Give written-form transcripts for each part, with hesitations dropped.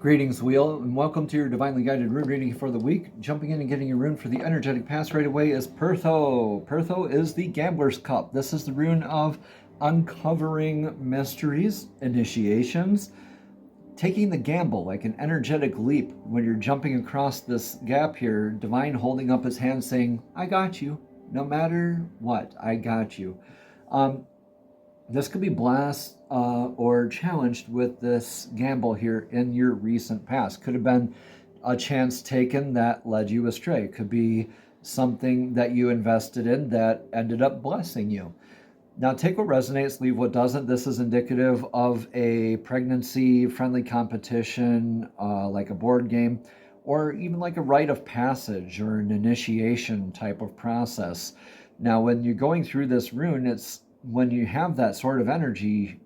Greetings, Wheel, and welcome to your divinely guided rune reading for the week. Jumping in and getting your rune for the energetic pass right away is Pertho. Pertho is the Gambler's Cup. This is the rune of uncovering mysteries, initiations, taking the gamble, like an energetic leap when you're jumping across this gap here. Divine holding up his hand saying, I got you. No matter what, I got you. This could be blessed or challenged with this gamble here in your recent past. Could have been a chance taken that led you astray. Could be something that you invested in that ended up blessing you. Now take what resonates, leave what doesn't. This is indicative of a pregnancy-friendly competition, like a board game, or even like a rite of passage or an initiation type of process. Now when you're going through this rune, it's when you have that sort of energy,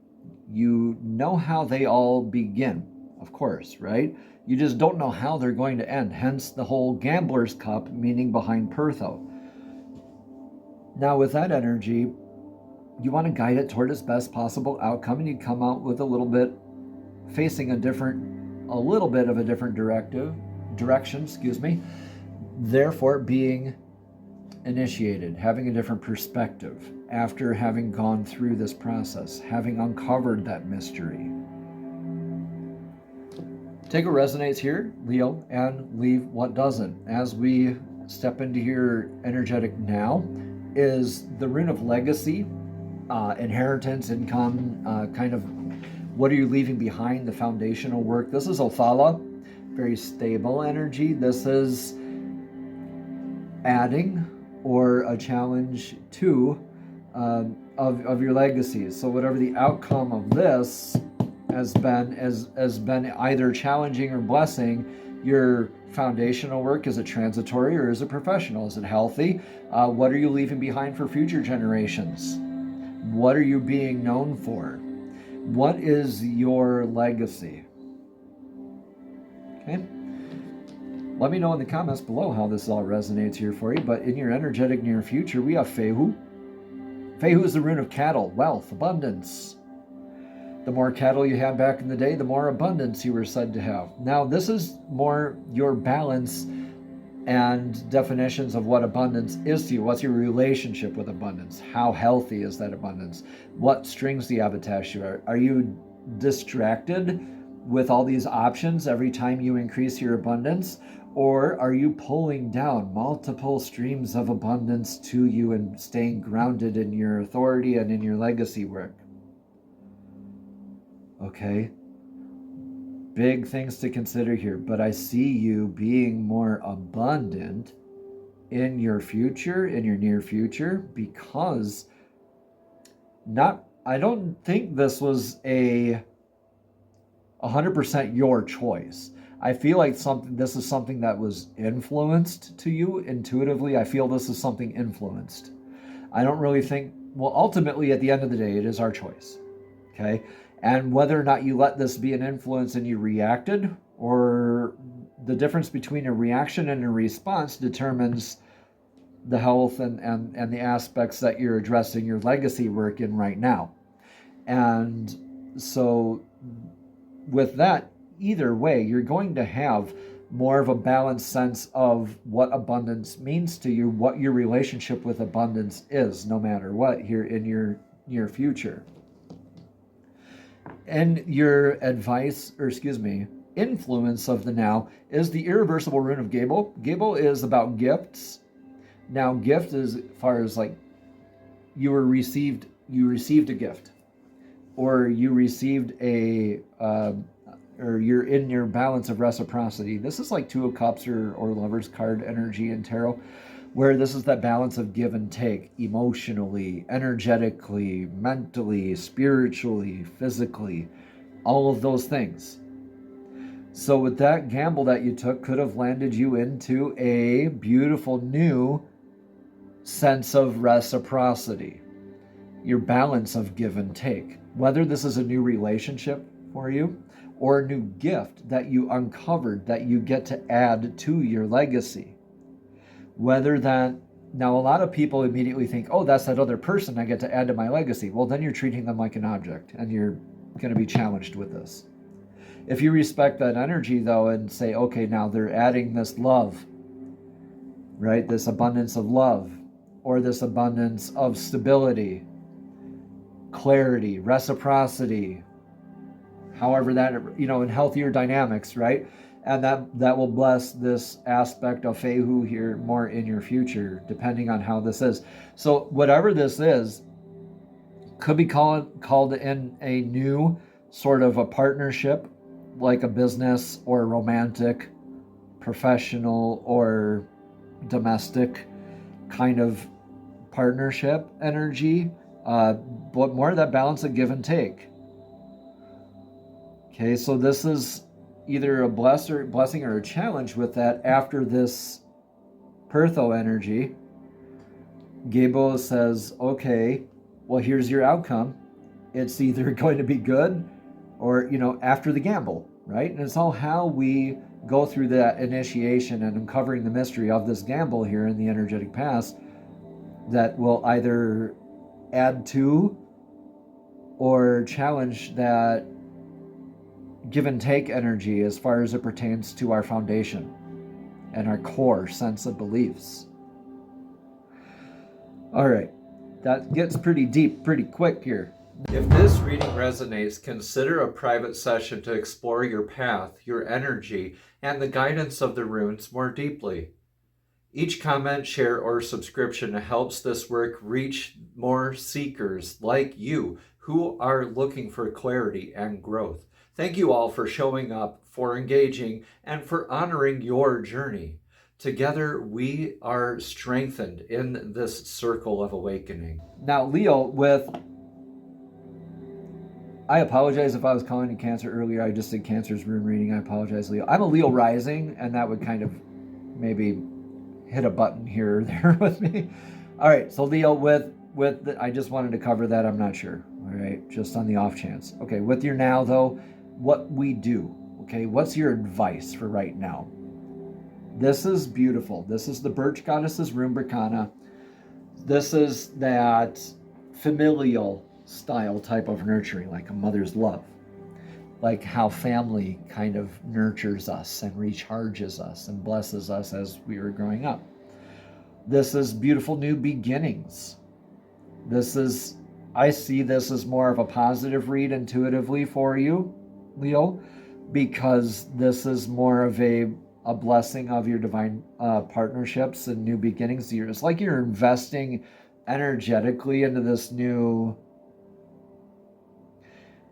you know how they all begin, of course, right? You just don't know how they're going to end, hence the whole Gambler's Cup meaning behind Pertho. Now with that energy, you want to guide it toward its best possible outcome, and you come out with a little bit, facing a little bit of a different direction, therefore being initiated, having a different perspective after having gone through this process, having uncovered that mystery. Take what resonates here, Leo, and leave what doesn't. As we step into your energetic now is the rune of legacy, inheritance, income, kind of what are you leaving behind, the foundational work. This is Othala, very stable energy. This is adding or a challenge to of your legacies. So whatever the outcome of this has been either challenging or blessing, your foundational work, is it transitory or is it professional? Is it healthy? What are you leaving behind for future generations? What are you being known for? What is your legacy? Okay. Let me know in the comments below how this all resonates here for you. But in your energetic near future, we have Fehu. Fehu is the rune of cattle, wealth, abundance. The more cattle you had back in the day, the more abundance you were said to have. Now, this is more your balance and definitions of what abundance is to you. What's your relationship with abundance? How healthy is that abundance? What strings do you have attached to it? Are you distracted with all these options every time you increase your abundance? Or are you pulling down multiple streams of abundance to you and staying grounded in your authority and in your legacy work? Okay. Big things to consider here, but I see you being more abundant in your future, in your near future, because I don't think this was a 100% your choice. I feel like this is something that was influenced to you intuitively. I feel this is something influenced. I don't really think, well, ultimately at the end of the day, it is our choice, okay? And whether or not you let this be an influence and you reacted, or the difference between a reaction and a response determines the health and the aspects that you're addressing your legacy work in right now. And so with that, either way, you're going to have more of a balanced sense of what abundance means to you, what your relationship with abundance is, no matter what, here in your near future. And your influence of the now is the irreversible rune of Gable. Gable is about gifts. Now, gift is as far as like you received a gift, or you received or you're in your balance of reciprocity. This is like Two of Cups or Lover's card energy in tarot, where this is that balance of give and take, emotionally, energetically, mentally, spiritually, physically, all of those things. So with that gamble that you took could have landed you into a beautiful new sense of reciprocity, your balance of give and take. Whether this is a new relationship for you or a new gift that you uncovered that you get to add to your legacy. Whether that, now a lot of people immediately think, oh, that's that other person I get to add to my legacy. Well, then you're treating them like an object and you're going to be challenged with this. If you respect that energy though and say, okay, now they're adding this love, right? This abundance of love, or this abundance of stability, clarity, reciprocity, however that, in healthier dynamics, right? And that will bless this aspect of Fehu here more in your future, depending on how this is. So whatever this is, could be called in a new sort of a partnership, like a business or romantic, professional, or domestic kind of partnership energy, but more of that balance of give and take. Okay, so this is either a blessing or a challenge with that. After this Pertho energy, Gabo says, okay, well, here's your outcome. It's either going to be good or, after the gamble, right? And it's all how we go through that initiation and uncovering the mystery of this gamble here in the energetic past that will either add to or challenge that give and take energy as far as it pertains to our foundation and our core sense of beliefs. All right, that gets pretty deep pretty quick here. If this reading resonates, consider a private session to explore your path, your energy, and the guidance of the runes more deeply. Each comment, share, or subscription helps this work reach more seekers like you who are looking for clarity and growth. Thank you all for showing up, for engaging, and for honoring your journey. Together, we are strengthened in this circle of awakening. Now, Leo, I apologize if I was calling you Cancer earlier. I just did Cancer's rune reading. I apologize, Leo. I'm a Leo rising, and that would kind of maybe hit a button here or there with me. All right, so Leo, I just wanted to cover that. I'm not sure. All right, just on the off chance. Okay, with your now, though, what we do, okay, what's your advice for right now? This is beautiful. This is the Birch Goddess's Rune Bracana. This is that familial style type of nurturing, like a mother's love, like how family kind of nurtures us and recharges us and blesses us as we were growing up. This is beautiful new beginnings. I see this as more of a positive read intuitively for you, Leo, because this is more of a blessing of your divine partnerships and new beginnings. It's like you're investing energetically into this new,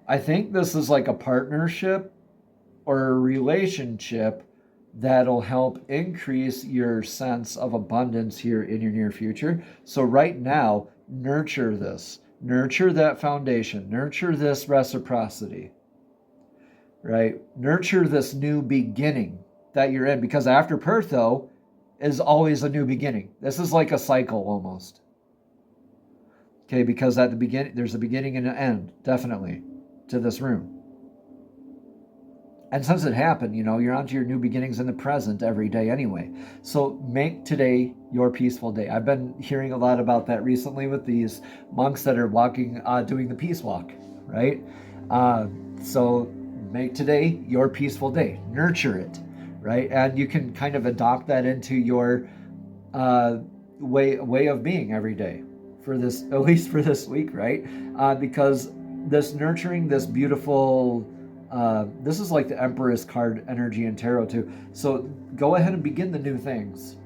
I think this is like a partnership or a relationship that'll help increase your sense of abundance here in your near future. So right now, nurture this. Nurture that foundation. Nurture this reciprocity. Right? Nurture this new beginning that you're in, because after Pertho is always a new beginning. This is like a cycle almost. Okay, because at the beginning, there's a beginning and an end, definitely, to this rune. And since it happened, you're onto your new beginnings in the present every day anyway. So make today your peaceful day. I've been hearing a lot about that recently with these monks that are walking, doing the peace walk, right? So make today your peaceful day. Nurture it, right? And you can kind of adopt that into your way of being every day for this, at least for this week, right? Because this nurturing, this beautiful, this is like the Empress card energy in tarot too. So go ahead and begin the new things.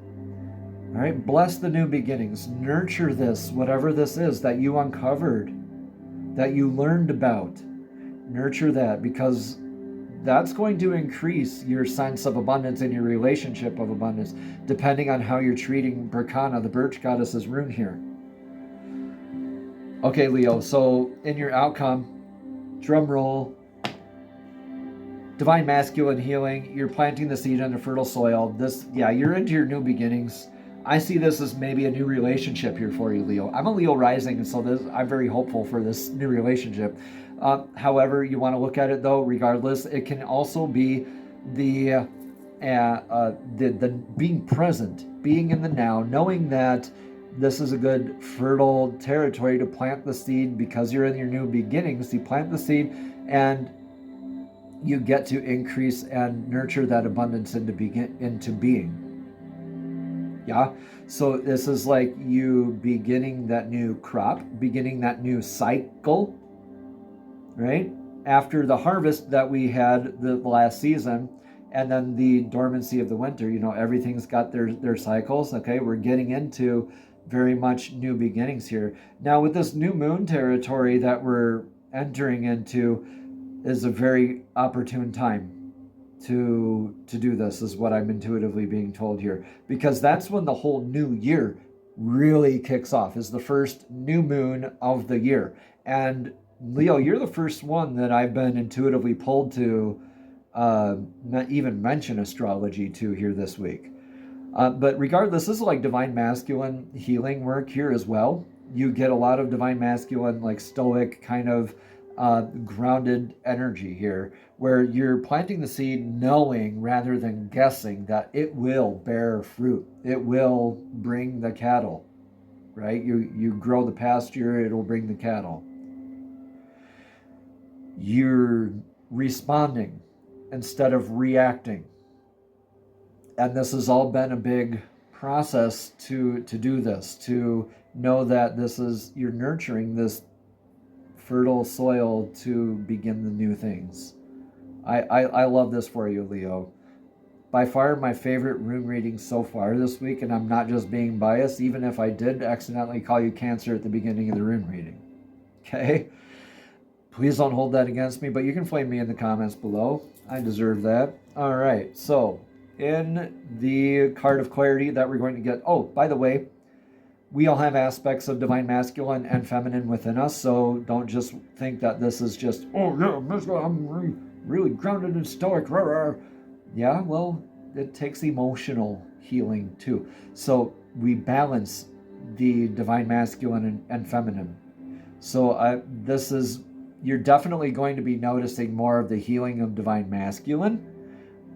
All right, bless the new beginnings. Nurture this, whatever this is that you uncovered, that you learned about. Nurture that, because that's going to increase your sense of abundance and your relationship of abundance, depending on how you're treating Bracana, the Birch Goddess's rune here. Okay, Leo, so in your outcome, drum roll, divine masculine healing, you're planting the seed under fertile soil. You're into your new beginnings. I see this as maybe a new relationship here for you, Leo. I'm a Leo rising, and so I'm very hopeful for this new relationship. However you want to look at it, though, regardless, it can also be the being present, being in the now, knowing that this is a good fertile territory to plant the seed because you're in your new beginnings. You plant the seed, and you get to increase and nurture that abundance into being. Yeah, so this is like you beginning that new crop, beginning that new cycle, right? After the harvest that we had the last season, and then the dormancy of the winter, everything's got their cycles. Okay, we're getting into very much new beginnings here. Now with this new moon territory that we're entering into is a very opportune time to do this, is what I'm intuitively being told here, because that's when the whole new year really kicks off, is the first new moon of the year. And Leo, you're the first one that I've been intuitively pulled to not even mention astrology to here this week. But regardless, this is like divine masculine healing work here as well. You get a lot of divine masculine, like stoic kind of grounded energy here, where you're planting the seed knowing rather than guessing that it will bear fruit. It will bring the cattle, right? You grow the pasture, it'll bring the cattle. You're responding instead of reacting. And this has all been a big process to do this, to know that you're nurturing this fertile soil to begin the new things. I love this for you, Leo. By far my favorite rune reading so far this week, and I'm not just being biased, even if I did accidentally call you Cancer at the beginning of the rune reading. Okay? Please don't hold that against me, but you can flame me in the comments below. I deserve that. All right, so in the card of clarity that we're going to get, oh, by the way, we all have aspects of divine masculine and feminine within us, so don't just think that this is just, oh yeah, I'm really grounded and stoic. Yeah, well, it takes emotional healing too. So we balance the divine masculine and feminine. So you're definitely going to be noticing more of the healing of divine masculine,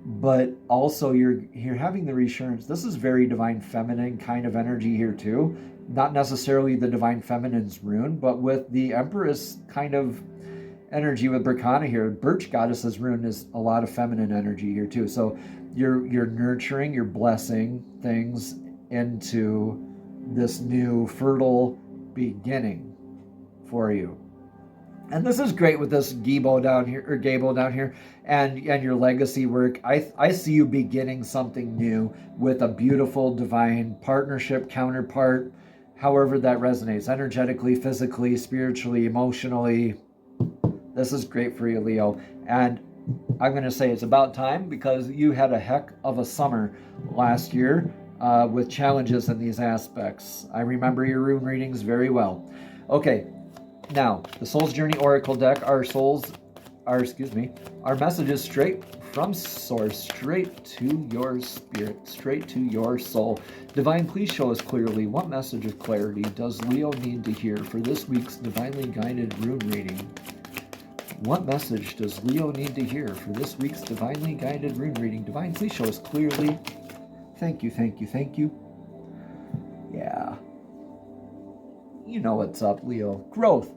but also you're having the reassurance. This is very divine feminine kind of energy here too. Not necessarily the divine feminine's rune, but with the Empress kind of energy with Berkana here. Birch Goddess's rune is a lot of feminine energy here too. So you're nurturing, you're blessing things into this new fertile beginning for you. And this is great with this Gable down here, and your legacy work. I see you beginning something new with a beautiful divine partnership counterpart, however that resonates, energetically, physically, spiritually, emotionally. This is great for you, Leo. And I'm going to say it's about time, because you had a heck of a summer last year with challenges in these aspects. I remember your rune readings very well. Okay. Now, the Soul's Journey Oracle deck, our messages straight from Source, straight to your spirit, straight to your soul. Divine, please show us clearly, what message of clarity does Leo need to hear for this week's divinely guided rune reading? What message does Leo need to hear for this week's divinely guided rune reading? Divine, please show us clearly. Thank you, thank you, thank you. Yeah. You know what's up, Leo. Growth.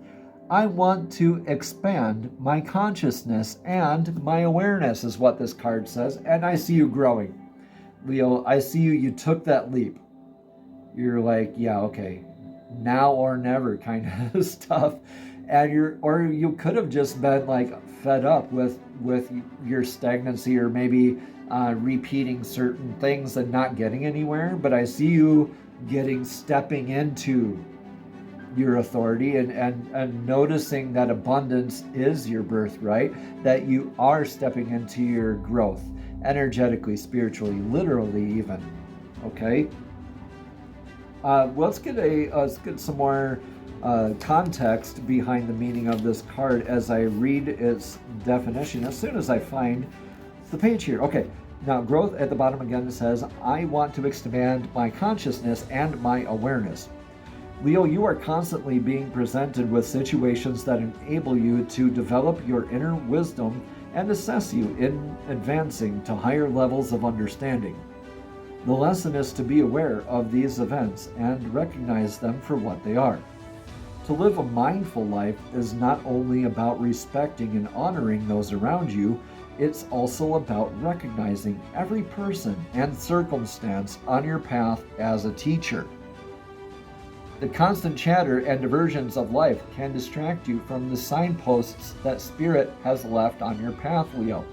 I want to expand my consciousness and my awareness is what this card says. And I see you growing. Leo, I see you took that leap. You're like, yeah, okay, now or never kind of stuff. And you could have just been like fed up with your stagnancy, or maybe repeating certain things and not getting anywhere. But I see you stepping into your authority and noticing that abundance is your birthright, that you are stepping into your growth energetically, spiritually, literally even. Okay. Let's get some more context behind the meaning of this card as I read its definition as soon as I find the page here. Okay. Now, growth at the bottom again says, I want to expand my consciousness and my awareness. Leo, you are constantly being presented with situations that enable you to develop your inner wisdom and assess you in advancing to higher levels of understanding. The lesson is to be aware of these events and recognize them for what they are. To live a mindful life is not only about respecting and honoring those around you, it's also about recognizing every person and circumstance on your path as a teacher. The constant chatter and diversions of life can distract you from the signposts that Spirit has left on your path, Leo.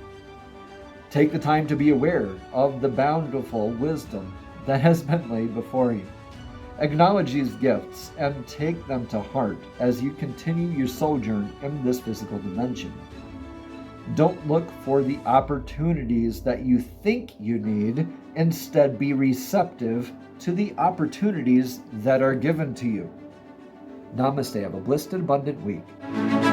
Take the time to be aware of the bountiful wisdom that has been laid before you. Acknowledge these gifts and take them to heart as you continue your sojourn in this physical dimension. Don't look for the opportunities that you think you need. Instead, be receptive to the opportunities that are given to you. Namaste. Have a blessed and abundant week.